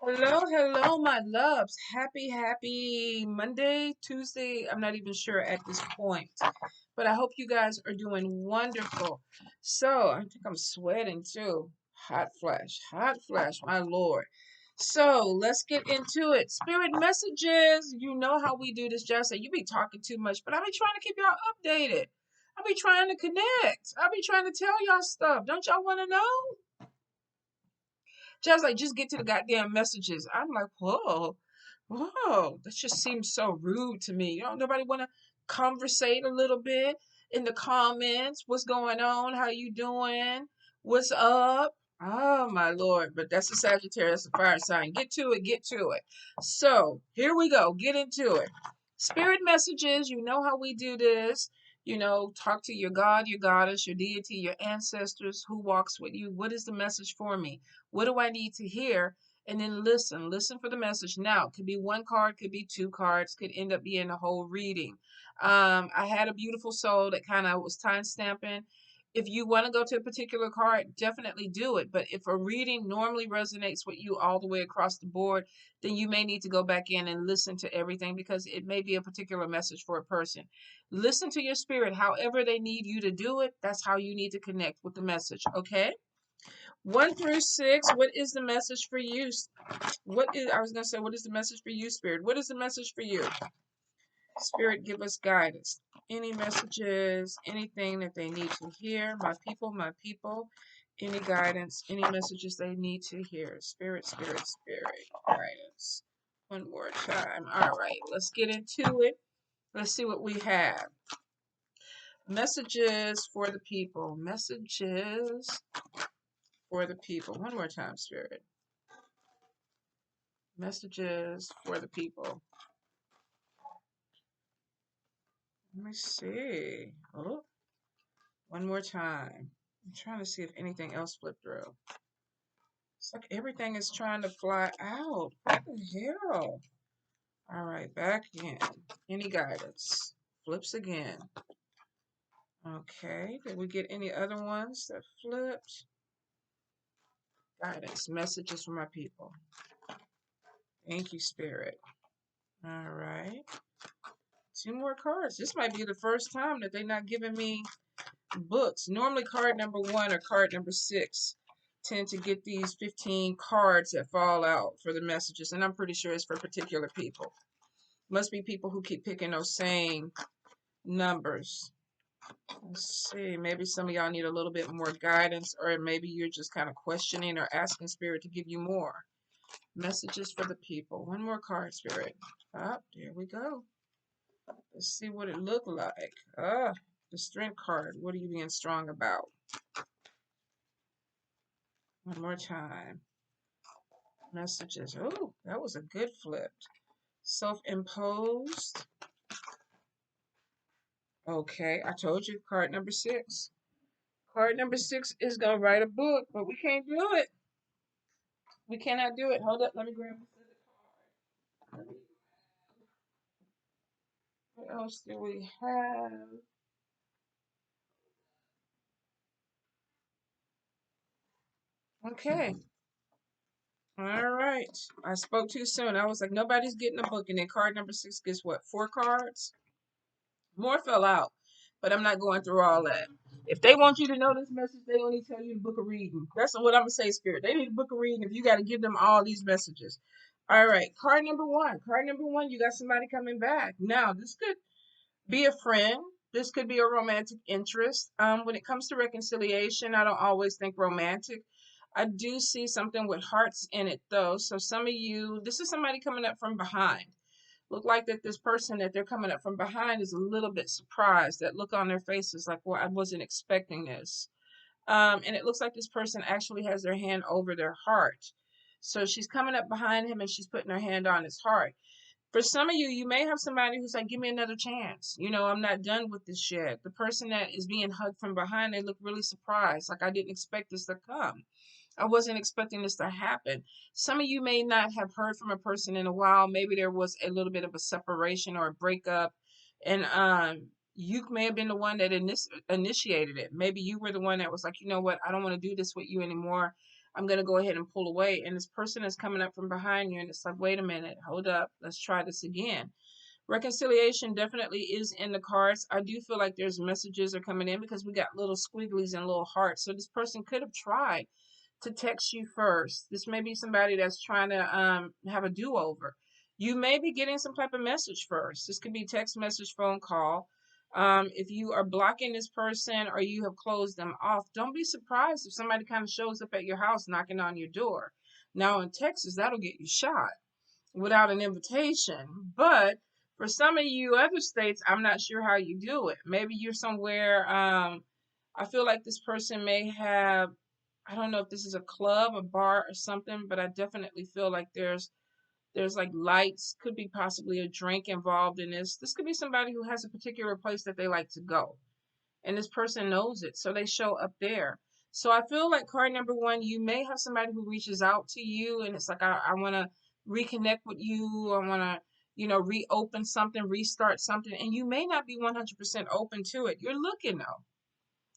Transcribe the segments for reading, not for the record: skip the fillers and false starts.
Hello, hello, my loves. Happy Monday, Tuesday. I'm not even sure at this point, but I hope you guys are doing wonderful. So, I think I'm sweating too. Hot flash, my Lord. So, let's get into it. Spirit messages. You know how we do this, Jessa. You be talking too much, but I be trying to keep y'all updated. I be trying to connect. I be trying to tell y'all stuff. Don't y'all want to know? Just like, just get to the goddamn messages. I'm like, whoa, that just seems so rude to me. Nobody want to conversate a little bit in the comments. What's going on? How you doing? What's up? Oh my Lord, but that's a Sagittarius, that's a fire sign. Get to it, get to it. So here we go. Get into it. Spirit messages, you know how we do this. Talk to your God, your goddess, your deity, your ancestors, who walks with you. What is the message for me? What do I need to hear? And then listen for the message. Now, it could be one card, could be two cards, could end up being a whole reading. I had a beautiful soul that kind of was time stamping. If you want to go to a particular card, definitely do it. But if a reading normally resonates with you all the way across the board, then you may need to go back in and listen to everything because it may be a particular message for a person. Listen to your spirit. However they need you to do it, that's how you need to connect with the message. Okay? 1 through 6, what is the message for you? I was going to say, what is the message for you, Spirit? What is the message for you? Spirit, give us guidance. Any messages, anything that they need to hear? My people, any guidance, any messages they need to hear? Spirit, guidance. One more time. All right, let's get into it. Let's see what we have. Messages for the people. Messages for the people. One more time, Spirit. Messages for the people. Let me see. Oh, one more time. I'm trying to see if anything else flipped through. It's like everything is trying to fly out. What the hell? All right, back again. Any guidance? Flips again. Okay. Did we get any other ones that flipped? Guidance. Messages for my people. Thank you, Spirit. All right. 2 more cards. This might be the first time that they're not giving me books. Normally card number 1 or card number 6 tend to get these 15 cards that fall out for the messages, and I'm pretty sure it's for particular people. Must be people who keep picking those same numbers. Let's see, maybe some of y'all need a little bit more guidance, or maybe you're just kind of questioning or asking Spirit to give you more messages for the people. 1 more card, Spirit. There we go. Let's see what it looked like. The strength card. What are you being strong about? 1 more time. Messages. Oh, that was a good flip. Self-imposed. Okay, I told you, card number 6. Card number 6 is going to write a book, but we can't do it. We cannot do it. Hold up, let me grab the card. What else do we have? Okay. All right. I spoke too soon. I was like, nobody's getting a book. And then card number 6 gets what? 4 cards? More fell out, but I'm not going through all that. If they want you to know this message, they only tell you to book a reading. That's what I'm going to say, Spirit. They need to book a reading if you got to give them all these messages. All right. Card number 1. Card number 1, you got somebody coming back. Now, this could be a friend. This could be a romantic interest. When it comes to reconciliation, I don't always think romantic. I do see something with hearts in it, though. So some of you, this is somebody coming up from behind. Look like that this person that they're coming up from behind is a little bit surprised. That look on their face is like, well, I wasn't expecting this. And it looks like this person actually has their hand over their heart. So she's coming up behind him and she's putting her hand on his heart. For some of you, you may have somebody who's like, give me another chance. I'm not done with this yet. The person that is being hugged from behind, they look really surprised. Like, I didn't expect this to come. I wasn't expecting this to happen. Some of you may not have heard from a person in a while. Maybe there was a little bit of a separation or a breakup. And you may have been the one that initiated it. Maybe you were the one that was like, you know what? I don't want to do this with you anymore. I'm going to go ahead and pull away. And this person is coming up from behind you, and it's like, wait a minute, hold up, let's try this again. Reconciliation definitely is in the cards. I do feel like there's messages are coming in because we got little squigglies and little hearts. So this person could have tried to text you first. This may be somebody that's trying to have a do-over. You may be getting some type of message first. This could be text message, phone call. If you are blocking this person or you have closed them off, don't be surprised if somebody kind of shows up at your house knocking on your door. Now in Texas, that'll get you shot without an invitation. But for some of you other states, I'm not sure how you do it. Maybe you're somewhere. I feel like this person may have, I don't know if this is a club, a bar, or something, but I definitely feel like there's like lights, could be possibly a drink involved in this. This could be somebody who has a particular place that they like to go, and this person knows it, so they show up there. So I feel like card number one, you may have somebody who reaches out to you, and it's like, I want to reconnect with you. I want to, reopen something, restart something, and you may not be 100% open to it. You're looking though.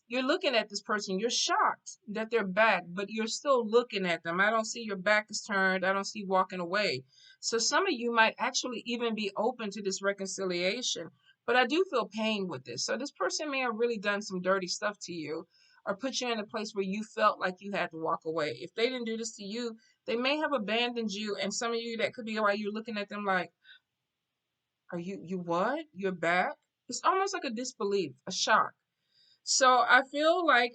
You're looking at this person. You're shocked that they're back, but you're still looking at them. I don't see your back is turned. I don't see walking away. So some of you might actually even be open to this reconciliation, but I do feel pain with this. So this person may have really done some dirty stuff to you or put you in a place where you felt like you had to walk away. If they didn't do this to you, they may have abandoned you. And some of you, that could be why you're looking at them like, are you what? You're back? It's almost like a disbelief, a shock. So I feel like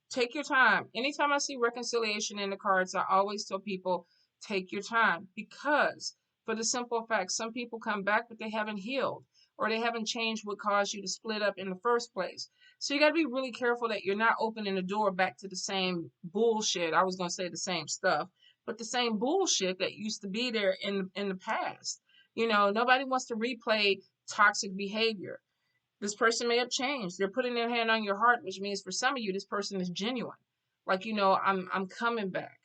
take your time. Anytime I see reconciliation in the cards, I always tell people take your time, because for the simple fact, some people come back, but they haven't healed or they haven't changed what caused you to split up in the first place. So you got to be really careful that you're not opening the door back to the same bullshit. I was going to say the same stuff, but the same bullshit that used to be there in the past. Nobody wants to replay toxic behavior. This person may have changed. They're putting their hand on your heart, which means for some of you, this person is genuine. Like, I'm coming back.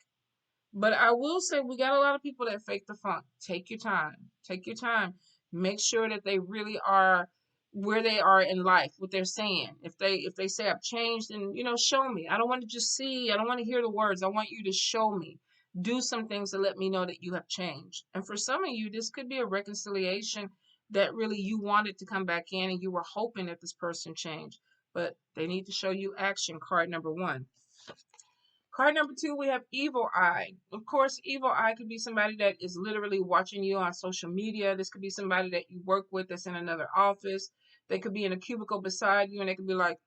But I will say we got a lot of people that fake the funk. Take your time. Take your time. Make sure that they really are where they are in life, what they're saying. If they say I've changed, then show me. I don't want to just see, I don't want to hear the words. I want you to show me. Do some things to let me know that you have changed. And for some of you, this could be a reconciliation that really you wanted to come back in and you were hoping that this person changed. But they need to show you action, card number one. Card number two, we have evil eye. Of course, evil eye could be somebody that is literally watching you on social media. This could be somebody that you work with that's in another office. They could be in a cubicle beside you and they could be like,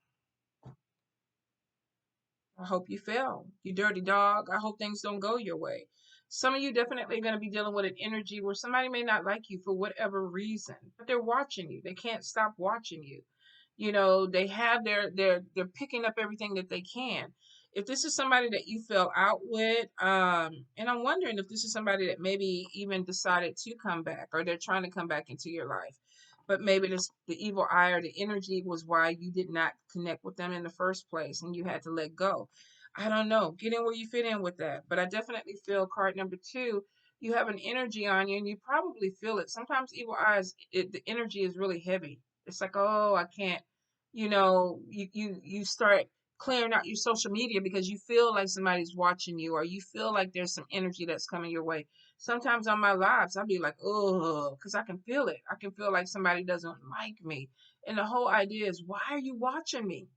I hope you fail, you dirty dog. I hope things don't go your way. Some of you definitely going to be dealing with an energy where somebody may not like you for whatever reason, but they're watching you. They can't stop watching you. They have they're picking up everything that they can. If this is somebody that you fell out with, and I'm wondering if this is somebody that maybe even decided to come back or they're trying to come back into your life, but maybe the evil eye or the energy was why you did not connect with them in the first place and you had to let go. I don't know. Get in where you fit in with that. But I definitely feel card number two, you have an energy on you and you probably feel it. Sometimes evil eyes, the energy is really heavy. It's like, oh, I can't, you start clearing out your social media because you feel like somebody's watching you or you feel like there's some energy that's coming your way. Sometimes on my lives, I'll be like, oh, because I can feel it. I can feel like somebody doesn't like me. And the whole idea is, why are you watching me?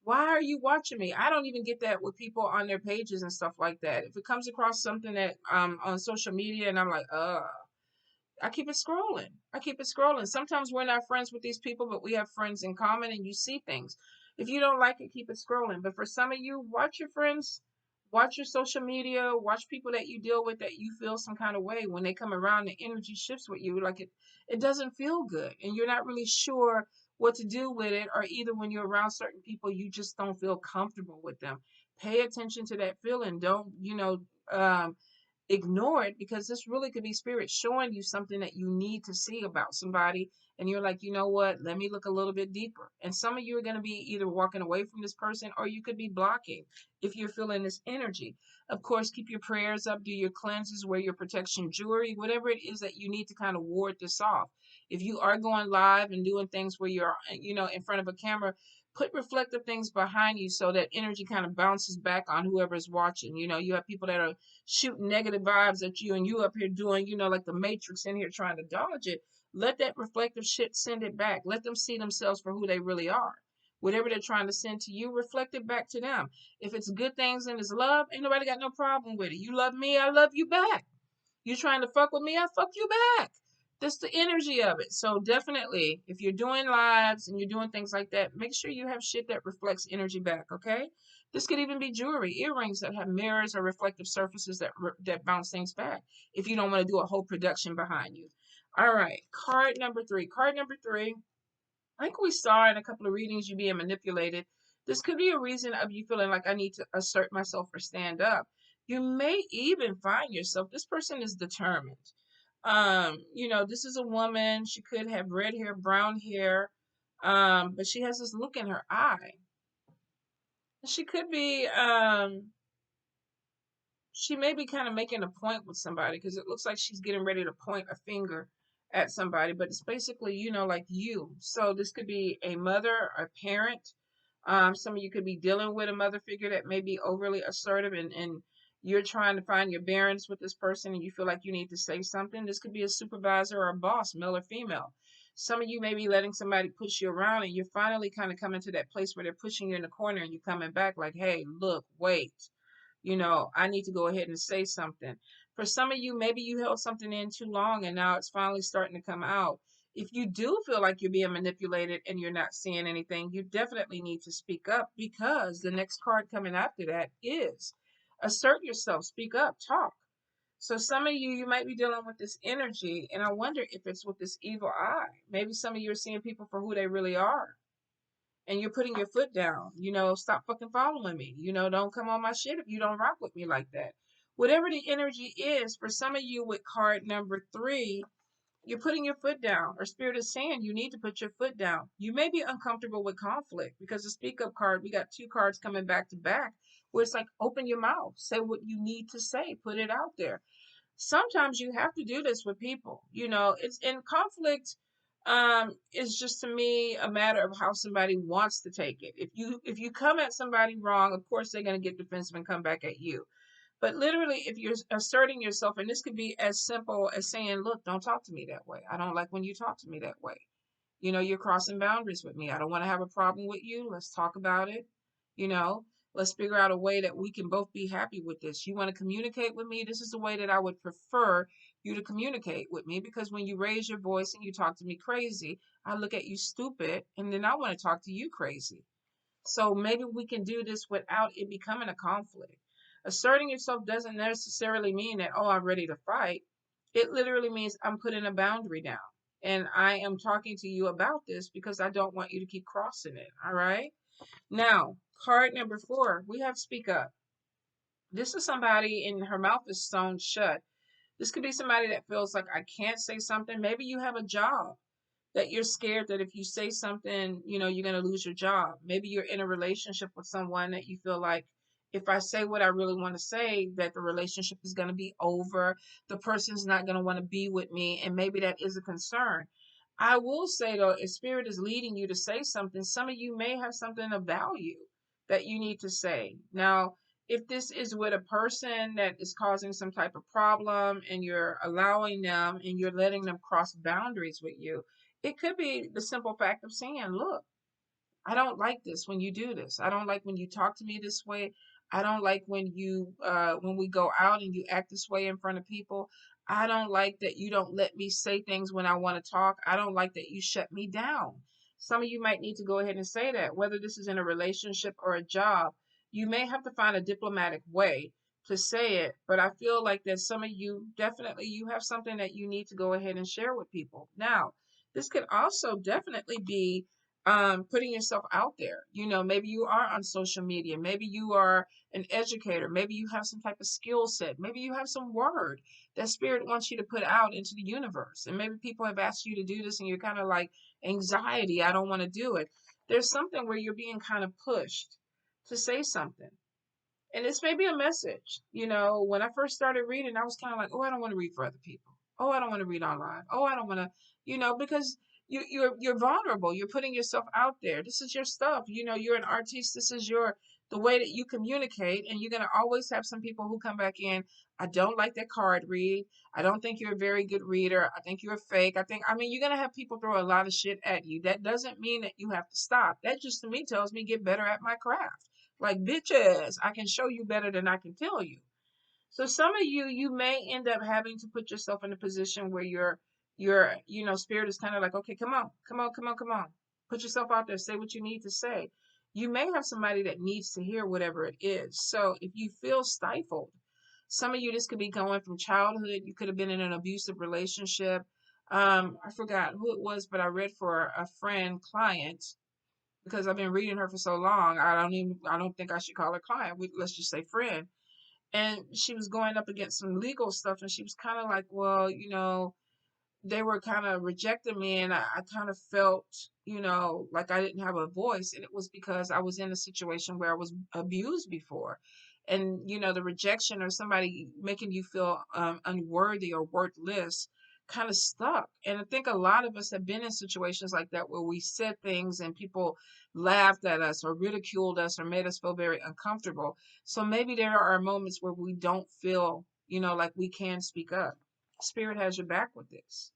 Why are you watching me? I don't even get that with people on their pages and stuff like that. If it comes across something that on social media and I'm like, I keep it scrolling. I keep it scrolling. Sometimes we're not friends with these people, but we have friends in common and you see things. If you don't like it, keep it scrolling. But for some of you, watch your friends, watch your social media, watch people that you deal with that you feel some kind of way. When they come around, the energy shifts with you. Like it doesn't feel good. And you're not really sure what to do with it. Or either when you're around certain people, you just don't feel comfortable with them. Pay attention to that feeling. Don't, ignore it, because this really could be spirit showing you something that you need to see about somebody, and you're like, you know what, let me look a little bit deeper. And some of you are going to be either walking away from this person or you could be blocking if you're feeling this energy. Of course, keep your prayers up, do your cleanses, wear your protection jewelry, whatever it is that you need to kind of ward this off. If you are going live and doing things where you're in front of a camera, Put reflective things behind you so that energy kind of bounces back on whoever's watching. You know, you have people that are shooting negative vibes at you, and you up here doing, like the Matrix in here trying to dodge it. Let that reflective shit send it back. Let them see themselves for who they really are. Whatever they're trying to send to you, reflect it back to them. If it's good things and it's love, ain't nobody got no problem with it. You love me, I love you back. You trying to fuck with me, I fuck you back. That's the energy of it. So definitely, if you're doing lives and you're doing things like that, make sure you have shit that reflects energy back, okay? This could even be jewelry, earrings that have mirrors or reflective surfaces that bounce things back if you don't want to do a whole production behind you. All right, card number 3. Card number 3, I think we saw in a couple of readings you being manipulated. This could be a reason of you feeling like I need to assert myself or stand up. You may even find yourself, this person is determined. This is a woman. She could have red hair, brown hair, but she has this look in her eye. She could be, she may be kind of making a point with somebody because it looks like she's getting ready to point a finger at somebody, but it's basically, like you. So this could be a mother, a parent. Some of you could be dealing with a mother figure that may be overly assertive, and you're trying to find your bearings with this person and you feel like you need to say something. This could be a supervisor or a boss, male or female. Some of you may be letting somebody push you around and you're finally kind of coming to that place where they're pushing you in the corner and you're coming back like, hey, look, wait. I need to go ahead and say something. For some of you, maybe you held something in too long and now it's finally starting to come out. If you do feel like you're being manipulated and you're not seeing anything, you definitely need to speak up, because the next card coming after that is assert yourself, speak up, talk. So some of you might be dealing with this energy, and I wonder if it's with this evil eye. Maybe some of you are seeing people for who they really are, and you're putting your foot down. Stop fucking following me. Don't come on my shit if you don't rock with me like that. Whatever the energy is, for some of you with card number 3, you're putting your foot down, or spirit is saying you need to put your foot down. You may be uncomfortable with conflict because the speak up card, we got 2 cards coming back to back where it's like, open your mouth, say what you need to say, put it out there. Sometimes you have to do this with people. It's in conflict. Is just, to me, a matter of how somebody wants to take it. If you come at somebody wrong, of course they're going to get defensive and come back at you. But literally, if you're asserting yourself, and this could be as simple as saying, look, don't talk to me that way. I don't like when you talk to me that way. You're crossing boundaries with me. I don't want to have a problem with you. Let's talk about it. You know, let's figure out a way that we can both be happy with this. You want to communicate with me? This is the way that I would prefer you to communicate with me, because when you raise your voice and you talk to me crazy, I look at you stupid and then I want to talk to you crazy. So maybe we can do this without it becoming a conflict. Asserting yourself doesn't necessarily mean that, oh, I'm ready to fight. It literally means I'm putting a boundary down. And I am talking to you about this because I don't want you to keep crossing it. All right. Now, card number 4, we have speak up. This is somebody in her mouth is sewn shut. This could be somebody that feels like, I can't say something. Maybe you have a job that you're scared that if you say something, you're going to lose your job. Maybe you're in a relationship with someone that you feel like, if I say what I really want to say, that the relationship is going to be over. The person's not going to want to be with me. And maybe that is a concern. I will say, though, if spirit is leading you to say something, some of you may have something of value that you need to say. Now, if this is with a person that is causing some type of problem and you're allowing them and you're letting them cross boundaries with you, it could be the simple fact of saying, look, I don't like this when you do this. I don't like when you talk to me this way. I don't like when we go out and you act this way in front of people. I don't like that you don't let me say things when I want to talk. I don't like that you shut me down. Some of you might need to go ahead and say that, whether this is in a relationship or a job. You may have to find a diplomatic way to say it, but I feel like that some of you, definitely, you have something that you need to go ahead and share with people. Now, this could also definitely be putting yourself out there. Maybe you are on social media. Maybe you are an educator. Maybe you have some type of skill set. Maybe you have some word that spirit wants you to put out into the universe. And maybe people have asked you to do this and you're kind of like, anxiety, I don't want to do it. There's something where you're being kind of pushed to say something. And this may be a message. When I first started reading, I was kind of like, oh, I don't want to read for other people. Oh, I don't want to read online. Oh, I don't want to, because you're vulnerable. You're putting yourself out there. This is your stuff. You know, you're an artist. This is your the way that you communicate, and you're gonna always have some people who come back in. I don't like that card read. I don't think you're a very good reader. I think you're a fake. I mean, you're gonna have people throw a lot of shit at you. That doesn't mean that you have to stop. That just to me tells me get better at my craft. Like bitches, I can show you better than I can tell you. So some of you, you may end up having to put yourself in a position where you know, spirit is kind of like, okay, come on, come on, come on, come on. Put yourself out there, say what you need to say. You may have somebody that needs to hear whatever it is. So if you feel stifled, some of you, this could be going from childhood. You could have been in an abusive relationship. I forgot who it was, but I read for a friend, client, because I've been reading her for so long. I don't think I should call her client. Let's just say friend, and she was going up against some legal stuff, and she was kind of like, well, you know, they were kind of rejecting me, and I kind of felt, you know, like I didn't have a voice, and it was because I was in a situation where I was abused before. And you know, the rejection or somebody making you feel unworthy or worthless kind of stuck. And I think a lot of us have been in situations like that where we said things and people laughed at us or ridiculed us or made us feel very uncomfortable. So maybe there are moments where we don't feel, you know, like we can speak up. Spirit has your back with this.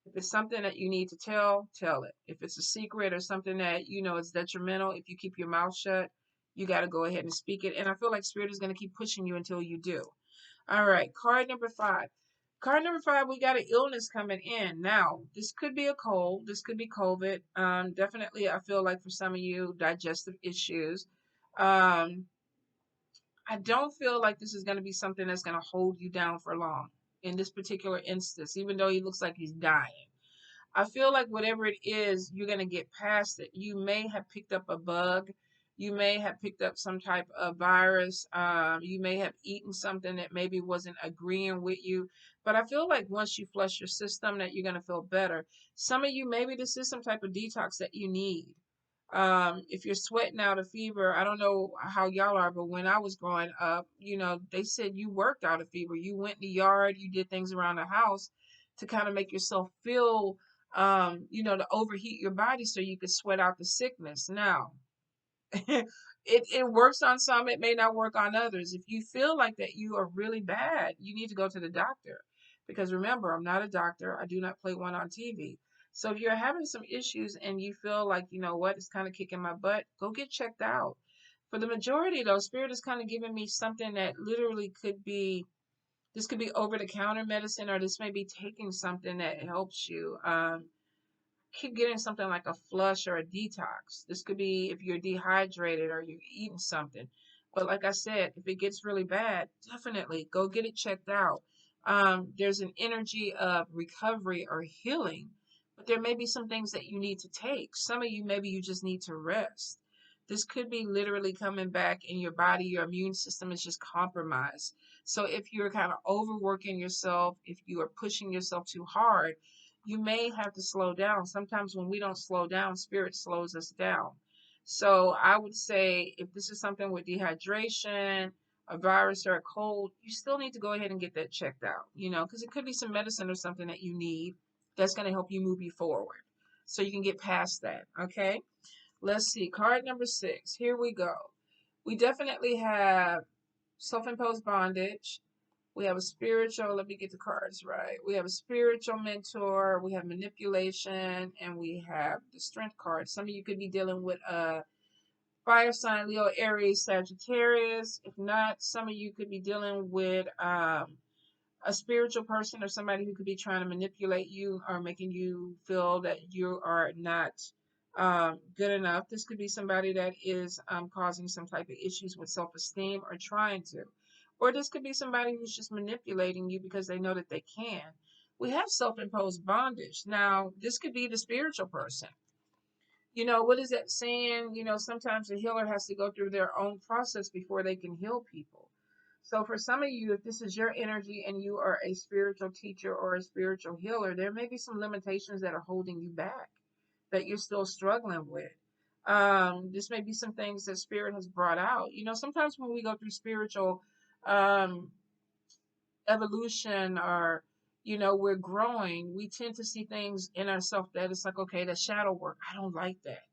If it's something that you need to tell, tell it. If it's a secret or something that you know is detrimental, if you keep your mouth shut, you got to go ahead and speak it. And I feel like Spirit is going to keep pushing you until you do. All right, card number 5. Card number 5, we got an illness coming in. Now, this could be a cold. This could be COVID. Definitely, I feel like for some of you, digestive issues. Um, I don't feel like this is going to be something that's going to hold you down for long in this particular instance, even though he looks like he's dying. I feel like whatever it is, you're going to get past it. You may have picked up a bug. You may have picked up some type of virus. You may have eaten something that maybe wasn't agreeing with you. But I feel like once you flush your system, that you're going to feel better. Some of you, maybe this is some type of detox that you need. If you're sweating out a fever, I don't know how y'all are, but when I was growing up, you know, they said you worked out a fever. You went in the yard, you did things around the house to kind of make yourself feel, you know, to overheat your body so you could sweat out the sickness. Now, it works on some, it may not work on others. If you feel like that you are really bad, you need to go to the doctor. Because remember, I'm not a doctor. I do not play one on TV. So if you're having some issues and you feel like, you know what, it's kind of kicking my butt, go get checked out. For the majority though, Spirit is kind of giving me something that literally could be, this could be over the counter medicine, or this may be taking something that helps you. Keep getting something like a flush or a detox. This could be if you're dehydrated or you're eating something. But like I said, if it gets really bad, definitely go get it checked out. There's an energy of recovery or healing, but there may be some things that you need to take. Some of you, maybe you just need to rest. This could be literally coming back in your body. Your immune system is just compromised. So if you're kind of overworking yourself, if you are pushing yourself too hard, you may have to slow down. Sometimes when we don't slow down, spirit slows us down. So I would say if this is something with dehydration, a virus or a cold, you still need to go ahead and get that checked out, you know, because it could be some medicine or something that you need that's going to help you move you forward so you can get past that. Okay. Let's see. Card number 6. Here we go. We definitely have self imposed bondage. We have a spiritual, let me get the cards right. We have a spiritual mentor, we have manipulation, and we have the strength card. Some of you could be dealing with a fire sign, Leo, Aries, Sagittarius. If not, some of you could be dealing with a spiritual person or somebody who could be trying to manipulate you or making you feel that you are not good enough. This could be somebody that is causing some type of issues with self-esteem or trying to. Or this could be somebody who's just manipulating you because they know that they can. We have self-imposed bondage. Now, this could be the spiritual person. You know, what is that saying? You know, sometimes a healer has to go through their own process before they can heal people. So for some of you, if this is your energy and you are a spiritual teacher or a spiritual healer, there may be some limitations that are holding you back that you're still struggling with. This may be some things that spirit has brought out. You know, sometimes when we go through spiritual um, evolution or We're growing, we tend to see things in ourselves that it's like, okay, that's shadow work. I don't like that.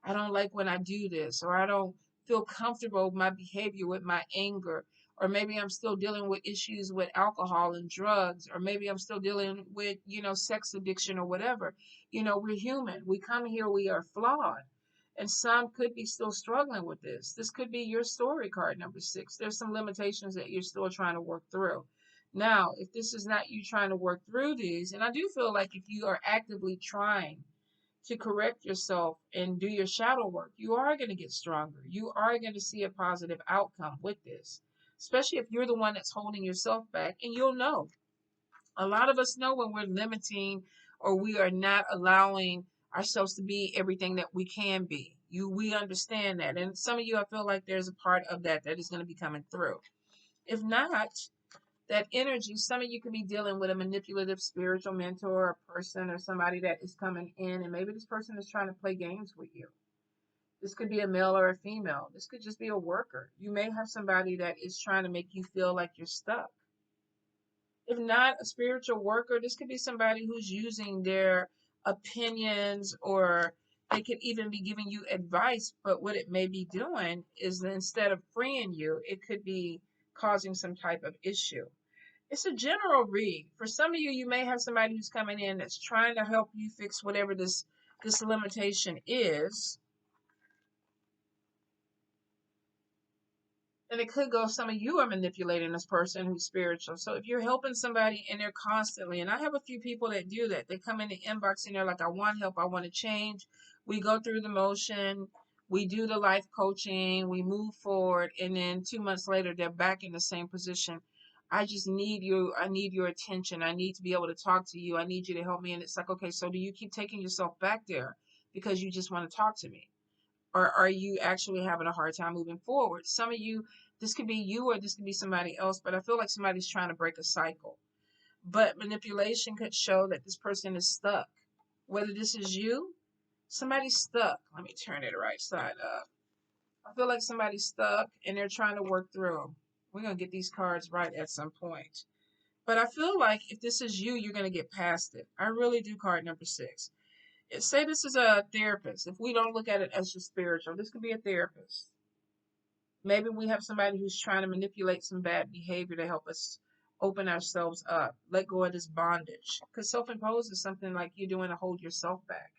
I don't like when I do this, or I don't feel comfortable with my behavior, with my anger, or maybe I'm still dealing with issues with alcohol and drugs, or maybe I'm still dealing with, sex addiction or whatever. We're human. We come here, we are flawed. And some could be still struggling with this. This could be your story card number 6. There's some limitations that you're still trying to work through. Now, if this is not you trying to work through these, and I do feel like if you are actively trying to correct yourself and do your shadow work, you are going to get stronger. You are going to see a positive outcome with this, especially if you're the one that's holding yourself back. And you'll know. A lot of us know when we're limiting or we are not allowing ourselves to be everything that we can be. We understand that. And some of you, I feel like there's a part of that is going to be coming through. If not, that energy, some of you could be dealing with a manipulative spiritual mentor, a person or somebody that is coming in, and maybe this person is trying to play games with you. This could be a male or a female. This could just be a worker. You may have somebody that is trying to make you feel like you're stuck. If not a spiritual worker, this could be somebody who's using their opinions, or they could even be giving you advice, but what it may be doing is that instead of freeing you, it could be causing some type of issue. It's a general read. For some of you, you may have somebody who's coming in that's trying to help you fix whatever this limitation is. And it could go, some of you are manipulating this person who's spiritual. So if you're helping somebody and they're constantly, and I have a few people that do that, they come in the inbox and they're like, I want help, I want to change. We go through the motion, we do the life coaching, we move forward, and then 2 months later, they're back in the same position. I just need you. I need your attention. I need to be able to talk to you. I need you to help me. And it's like, okay, so do you keep taking yourself back there because you just want to talk to me? Or are you actually having a hard time moving forward? Some of you, this could be you or this could be somebody else, but I feel like somebody's trying to break a cycle. But manipulation could show that this person is stuck. Whether this is you, somebody's stuck. Let me turn it right side up. I feel like somebody's stuck and they're trying to work through. We're going to get these cards right at some point. But I feel like if this is you, you're going to get past it. I really do. Card number 6. Say this is a therapist. If we don't look at it as just spiritual, this could be a therapist. Maybe we have somebody who's trying to manipulate some bad behavior to help us open ourselves up, let go of this bondage. Because self-imposed is something like you're doing to hold yourself back.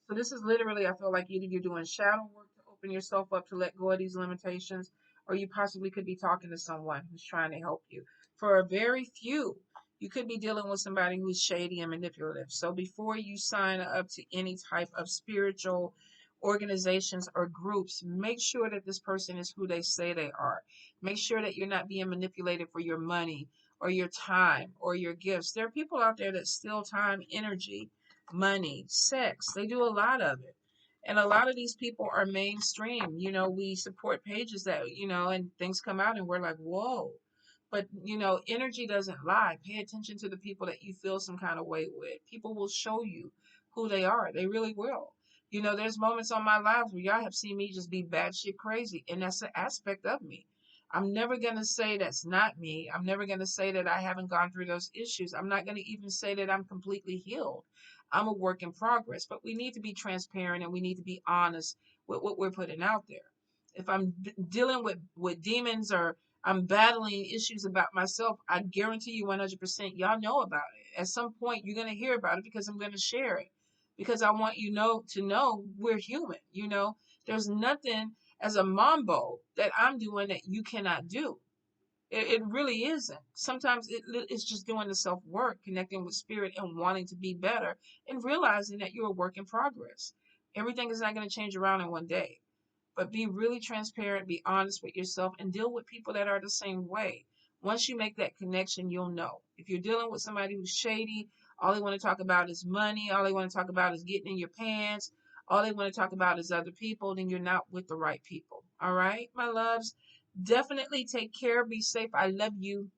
So this is literally, I feel like either you're doing shadow work to open yourself up to let go of these limitations, or you possibly could be talking to someone who's trying to help you. For a very few, you could be dealing with somebody who's shady and manipulative. So before you sign up to any type of spiritual organizations or groups, make sure that this person is who they say they are. Make sure that you're not being manipulated for your money or your time or your gifts. There are people out there that steal time, energy, money, sex. They do a lot of it. And a lot of these people are mainstream. We support pages that, and things come out and we're like, whoa. But, energy doesn't lie. Pay attention to the people that you feel some kind of way with. People will show you who they are. They really will. There's moments on my lives where y'all have seen me just be batshit crazy. And that's an aspect of me. I'm never going to say that's not me. I'm never going to say that I haven't gone through those issues. I'm not going to even say that I'm completely healed. I'm a work in progress, but we need to be transparent and we need to be honest with what we're putting out there. If I'm dealing with demons or I'm battling issues about myself, I guarantee you 100% y'all know about it. At some point, you're going to hear about it because I'm going to share it. Because I want to know we're human. There's nothing as a mambo that I'm doing that you cannot do. It really isn't. Sometimes it's just doing the self work, connecting with spirit and wanting to be better and realizing that you're a work in progress. Everything is not going to change around in one day. But be really transparent, be honest with yourself, and deal with people that are the same way. Once you make that connection, you'll know. If you're dealing with somebody who's shady, all they want to talk about is money, all they want to talk about is getting in your pants, all they want to talk about is other people, then you're not with the right people. All right, my loves? Definitely take care. Be safe. I love you.